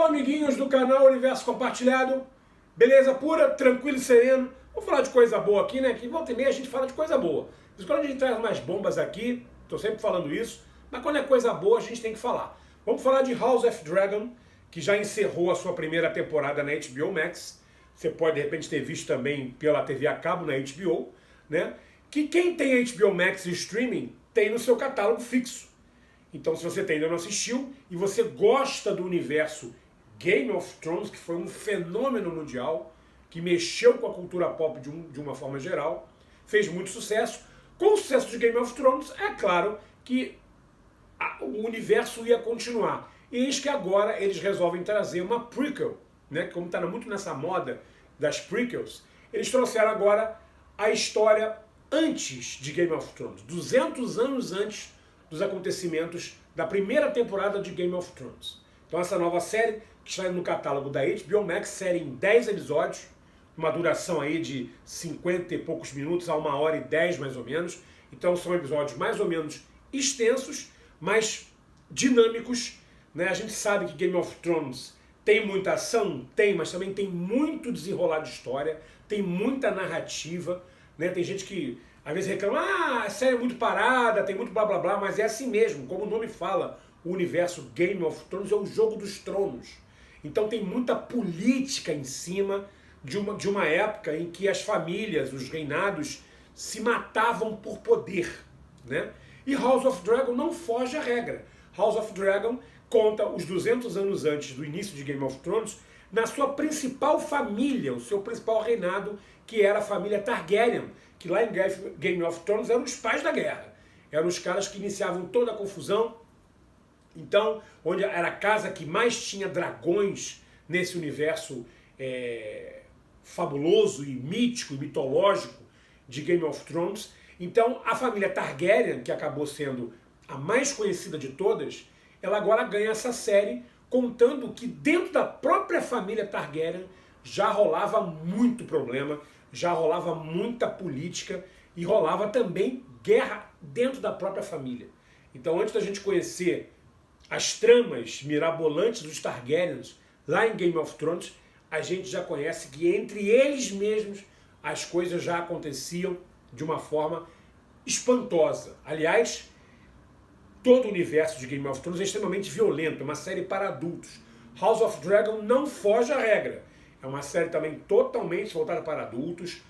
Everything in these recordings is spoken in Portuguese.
Fala, amiguinhos do canal Universo Compartilhado. Beleza pura, tranquilo e sereno. Vamos falar de coisa boa aqui, né? Que volta e meia a gente fala de coisa boa. Mas quando a gente traz umas bombas aqui, tô sempre falando isso, mas quando é coisa boa a gente tem que falar. Vamos falar de House of Dragon, que já encerrou a sua primeira temporada na HBO Max. Você pode, de repente, ter visto também pela TV a cabo na HBO, né? Que quem tem HBO Max e streaming tem no seu catálogo fixo. Então, se você ainda não assistiu e você gosta do universo Game of Thrones, que foi um fenômeno mundial, que mexeu com a cultura pop de uma forma geral, fez muito sucesso. Com o sucesso de Game of Thrones, é claro que o universo ia continuar. E eis que agora eles resolvem trazer uma prequel, né? Como está muito nessa moda das prequels, eles trouxeram agora a história antes de Game of Thrones, 200 anos antes dos acontecimentos da primeira temporada de Game of Thrones. Então essa nova série, que está no catálogo da HBO Max, série em 10 episódios, uma duração aí de 50 e poucos minutos a 1h10 mais ou menos. Então são episódios mais ou menos extensos, mas dinâmicos, né? A gente sabe que Game of Thrones tem muita ação? Tem, mas também tem muito desenrolar de história, tem muita narrativa, né? Tem gente que às vezes reclama, a série é muito parada, tem muito blá blá blá, mas é assim mesmo, como o nome fala, o universo Game of Thrones é o jogo dos tronos. Então tem muita política em cima de uma época em que as famílias, os reinados, se matavam por poder, né? E House of Dragon não foge à regra. House of Dragon conta os 200 anos antes do início de Game of Thrones na sua principal família, o seu principal reinado, que era a família Targaryen, que lá em Game of Thrones eram os pais da guerra. Eram os caras que iniciavam toda a confusão. Então, onde era a casa que mais tinha dragões nesse universo fabuloso e mítico e mitológico de Game of Thrones. Então, a família Targaryen, que acabou sendo a mais conhecida de todas, ela agora ganha essa série contando que dentro da própria família Targaryen já rolava muito problema, já rolava muita política e rolava também guerra dentro da própria família. Então, antes da gente conhecer as tramas mirabolantes dos Targaryens lá em Game of Thrones, a gente já conhece que entre eles mesmos as coisas já aconteciam de uma forma espantosa. Aliás, todo o universo de Game of Thrones é extremamente violento, é uma série para adultos. House of Dragon não foge à regra. É uma série também totalmente voltada para adultos.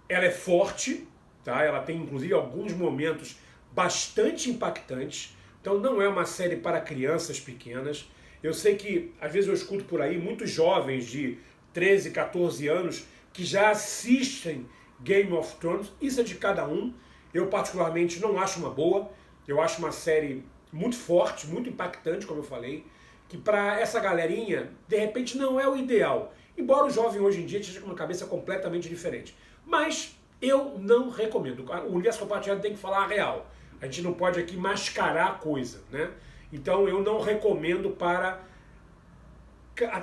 Ela é forte, tá? Ela tem inclusive alguns momentos bastante impactantes. Então não é uma série para crianças pequenas. Eu sei que às vezes eu escuto por aí muitos jovens de 13, 14 anos que já assistem Game of Thrones. Isso é de cada um. Eu particularmente não acho uma boa. Eu acho uma série muito forte, muito impactante, como eu falei, que para essa galerinha, de repente, não é o ideal. Embora o jovem hoje em dia esteja com uma cabeça completamente diferente. Mas eu não recomendo. O universo compartilhado tem que falar a real. A gente não pode aqui mascarar a coisa, né? Então eu não recomendo para...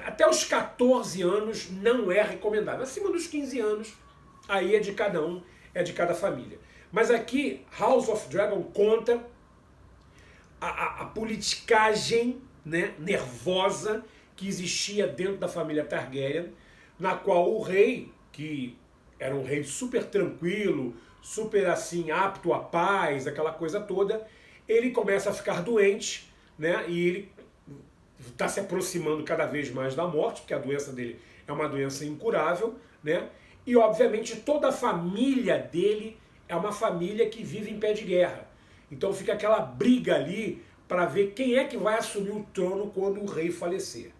Até os 14 anos não é recomendável. Acima dos 15 anos, aí é de cada um, é de cada família. Mas aqui, House of Dragon conta a politicagem, né, nervosa que existia dentro da família Targaryen, na qual o rei, que era um rei super tranquilo, super assim, apto à paz, aquela coisa toda, ele começa a ficar doente, né, e ele está se aproximando cada vez mais da morte, porque a doença dele é uma doença incurável, né, e obviamente toda a família dele é uma família que vive em pé de guerra. Então fica aquela briga ali para ver quem é que vai assumir o trono quando o rei falecer.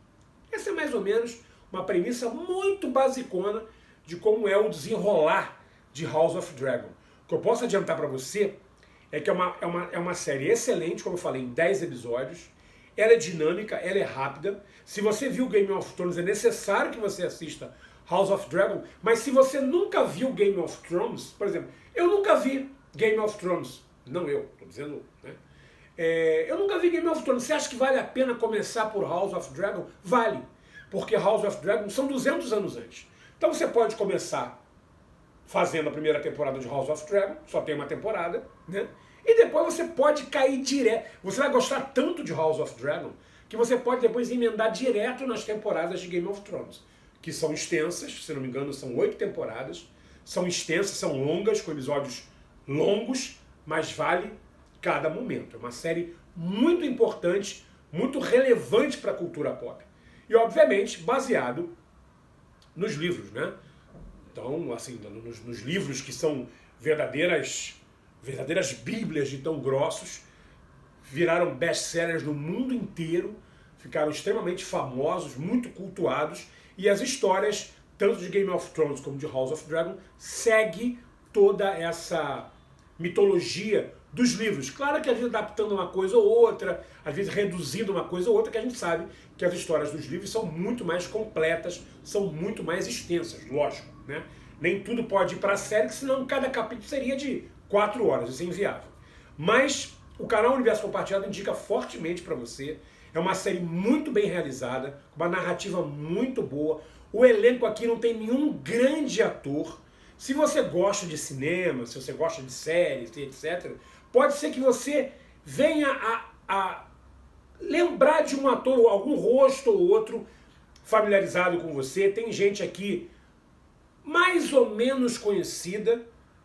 Essa é mais ou menos uma premissa muito basicona de como é o desenrolar de House of Dragon. O que eu posso adiantar para você é que é uma série excelente, como eu falei, em 10 episódios. Ela é dinâmica, ela é rápida. Se você viu Game of Thrones, é necessário que você assista House of Dragon. Mas se você nunca viu Game of Thrones, por exemplo, eu nunca vi Game of Thrones. Não eu, estou dizendo, né? Eu nunca vi Game of Thrones. Você acha que vale a pena começar por House of Dragon? Vale. Porque House of Dragon são 200 anos antes. Então você pode começar fazendo a primeira temporada de House of Dragon, só tem uma temporada, né? E depois você pode cair direto. Você vai gostar tanto de House of Dragon que você pode depois emendar direto nas temporadas de Game of Thrones, que são extensas, se não me engano são 8 temporadas, são extensas, são longas, com episódios longos, mas vale cada momento. É uma série muito importante, muito relevante para a cultura pop. E, obviamente, baseado nos livros, né? Então, assim, nos livros que são verdadeiras bíblias de tão grossos, viraram best-sellers no mundo inteiro, ficaram extremamente famosos, muito cultuados, e as histórias, tanto de Game of Thrones como de House of Dragon, segue toda essa mitologia dos livros. Claro que às vezes adaptando uma coisa ou outra, às vezes reduzindo uma coisa ou outra, que a gente sabe que as histórias dos livros são muito mais completas, são muito mais extensas, lógico, né? Nem tudo pode ir para a série, que senão cada capítulo seria de 4 horas, isso é inviável. Mas o canal Universo Compartilhado indica fortemente para você. É uma série muito bem realizada, com uma narrativa muito boa. O elenco aqui não tem nenhum grande ator. Se você gosta de cinema, se você gosta de séries, etc., pode ser que você venha a lembrar de um ator, ou algum rosto ou outro familiarizado com você. Tem gente aqui mais ou menos conhecida,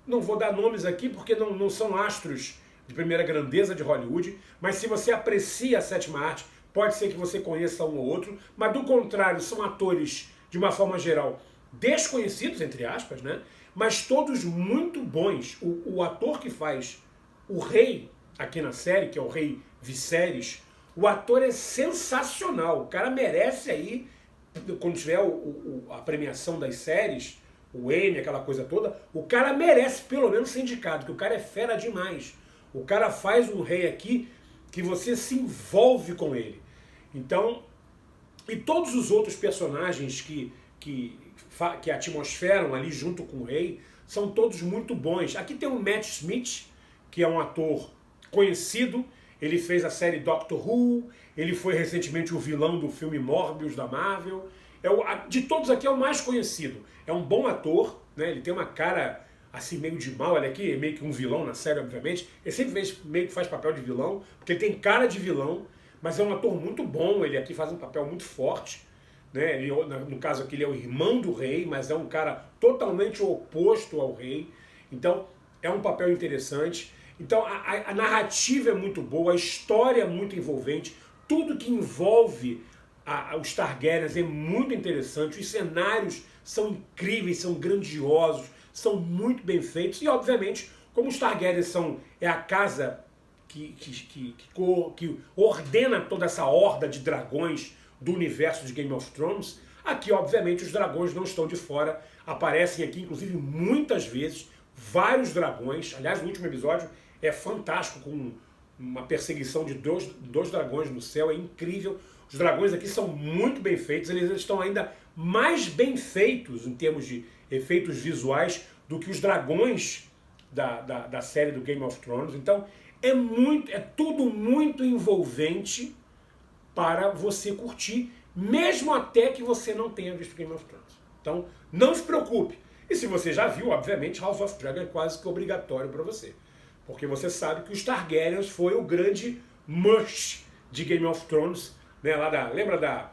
não vou dar nomes aqui porque não são astros de primeira grandeza de Hollywood, mas se você aprecia a sétima arte, pode ser que você conheça um ou outro, mas do contrário, são atores, de uma forma geral, desconhecidos, entre aspas, né? Mas todos muito bons. O ator que faz o rei aqui na série, que é o rei Viserys, o ator é sensacional, o cara merece aí, quando tiver a premiação das séries, o Emmy, aquela coisa toda, o cara merece pelo menos ser indicado, porque o cara é fera demais. O cara faz um rei aqui que você se envolve com ele. Então, e todos os outros personagens que atmosferam ali junto com o rei são todos muito bons. Aqui tem o Matt Smith, que é um ator conhecido, ele fez a série Doctor Who, ele foi recentemente o vilão do filme Morbius da Marvel. De todos aqui é o mais conhecido. É um bom ator, né? Ele tem uma cara assim meio de mal, ele aqui é meio que um vilão na série, obviamente. Ele sempre meio que faz papel de vilão, porque ele tem cara de vilão, mas é um ator muito bom, ele aqui faz um papel muito forte. Né? Ele, no caso aqui ele é o irmão do rei, mas é um cara totalmente oposto ao rei. Então é um papel interessante. Então a narrativa é muito boa, a história é muito envolvente, tudo que envolve os Targaryens é muito interessante, os cenários são incríveis, são grandiosos, são muito bem feitos e, obviamente, como os Targaryens é a casa que ordena toda essa horda de dragões do universo de Game of Thrones, aqui, obviamente, os dragões não estão de fora, aparecem aqui, inclusive, muitas vezes, vários dragões. Aliás, o último episódio é fantástico, com uma perseguição de dois dragões no céu, é incrível. Os dragões aqui são muito bem feitos, eles estão ainda mais bem feitos em termos de efeitos visuais do que os dragões da série do Game of Thrones. Então é tudo muito envolvente para você curtir, mesmo até que você não tenha visto Game of Thrones. Então não se preocupe. E se você já viu, obviamente House of Dragon é quase que obrigatório para você. Porque você sabe que os Targaryens foi o grande must de Game of Thrones. Né, lembra da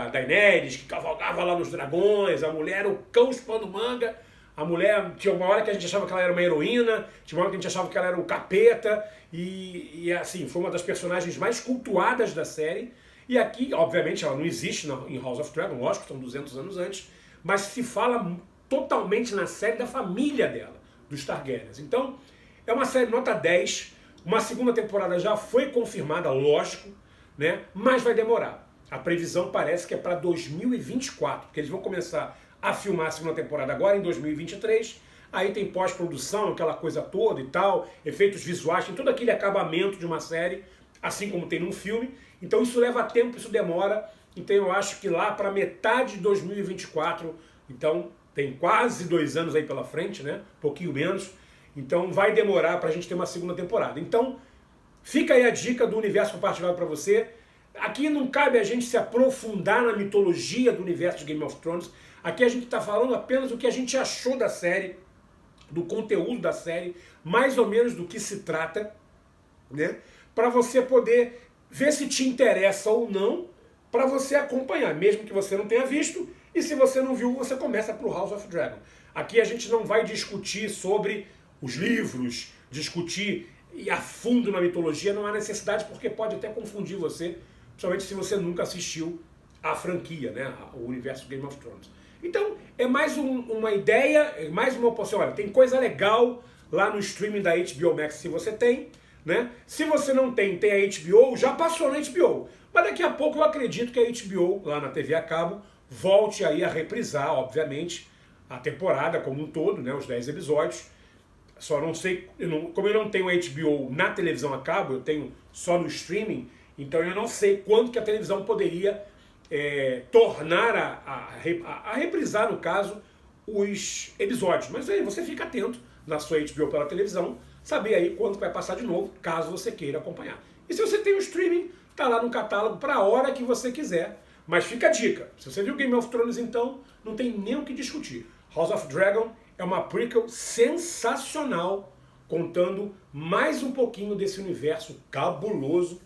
Daenerys, que cavalgava lá nos dragões, a mulher era o cão espando manga, a mulher, tinha uma hora que a gente achava que ela era uma heroína, tinha uma hora que a gente achava que ela era o capeta, e assim, foi uma das personagens mais cultuadas da série, e aqui, obviamente, ela não existe em House of Dragon, lógico, estão 200 anos antes, mas se fala totalmente na série da família dela, dos Targaryens. Então, é uma série nota 10, uma segunda temporada já foi confirmada, lógico, né? Mas vai demorar. A previsão parece que é para 2024, porque eles vão começar a filmar a segunda temporada agora em 2023, aí tem pós-produção, aquela coisa toda e tal, efeitos visuais, tem todo aquele acabamento de uma série, assim como tem num filme, então isso leva tempo, isso demora, então eu acho que lá para metade de 2024, então tem quase 2 anos aí pela frente, né? Um pouquinho menos, então vai demorar para a gente ter uma segunda temporada. Então, fica aí a dica do Universo Compartilhado para você. Aqui não cabe a gente se aprofundar na mitologia do universo de Game of Thrones. Aqui a gente está falando apenas do que a gente achou da série, do conteúdo da série, mais ou menos do que se trata, né? Para você poder vê se te interessa ou não para você acompanhar, mesmo que você não tenha visto, e se você não viu, você começa pro House of Dragon. Aqui a gente não vai discutir sobre os livros, discutir a fundo na mitologia, não há necessidade, porque pode até confundir você, principalmente se você nunca assistiu a franquia, né, o universo Game of Thrones. Então, é mais uma ideia, mais uma oportunidade. Olha, tem coisa legal lá no streaming da HBO Max, se você tem, né? Se você não tem, tem a HBO, já passou na HBO. Mas daqui a pouco eu acredito que a HBO, lá na TV a cabo, volte aí a reprisar, obviamente, a temporada como um todo, né, os 10 episódios. Só não sei, como eu não tenho HBO na televisão a cabo, eu tenho só no streaming, então eu não sei quanto que a televisão poderia tornar a reprisar, no caso, os episódios. Mas aí você fica atento na sua HBO pela televisão, saber aí quando vai passar de novo, caso você queira acompanhar. E se você tem o streaming, tá lá no catálogo para a hora que você quiser. Mas fica a dica, se você viu Game of Thrones, então não tem nem o que discutir. House of Dragon é uma prequel sensacional, contando mais um pouquinho desse universo cabuloso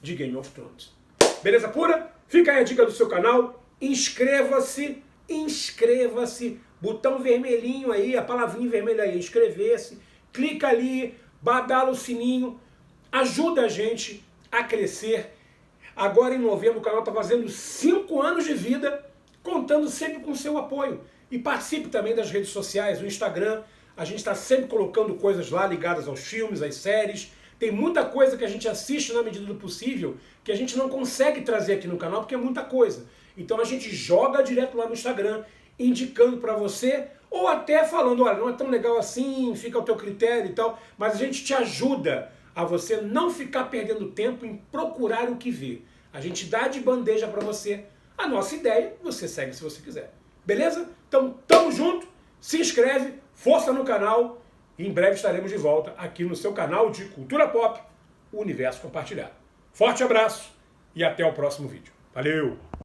de Game of Thrones. Beleza pura? Fica aí a dica do seu canal, inscreva-se, botão vermelhinho aí, a palavrinha vermelha aí, inscrever-se, clica ali, badala o sininho, ajuda a gente a crescer. Agora em novembro o canal está fazendo 5 anos de vida, contando sempre com o seu apoio. E participe também das redes sociais, no Instagram, a gente está sempre colocando coisas lá ligadas aos filmes, às séries. Tem muita coisa que a gente assiste na medida do possível, que a gente não consegue trazer aqui no canal, porque é muita coisa. Então a gente joga direto lá no Instagram, indicando para você, ou até falando, olha, não é tão legal assim, fica ao teu critério e tal, mas a gente te ajuda a você não ficar perdendo tempo em procurar o que ver. A gente dá de bandeja para você a nossa ideia, você segue se você quiser. Beleza? Então, tamo junto, se inscreve, força no canal, e em breve estaremos de volta aqui no seu canal de Cultura Pop, o Universo Compartilhado. Forte abraço e até o próximo vídeo. Valeu!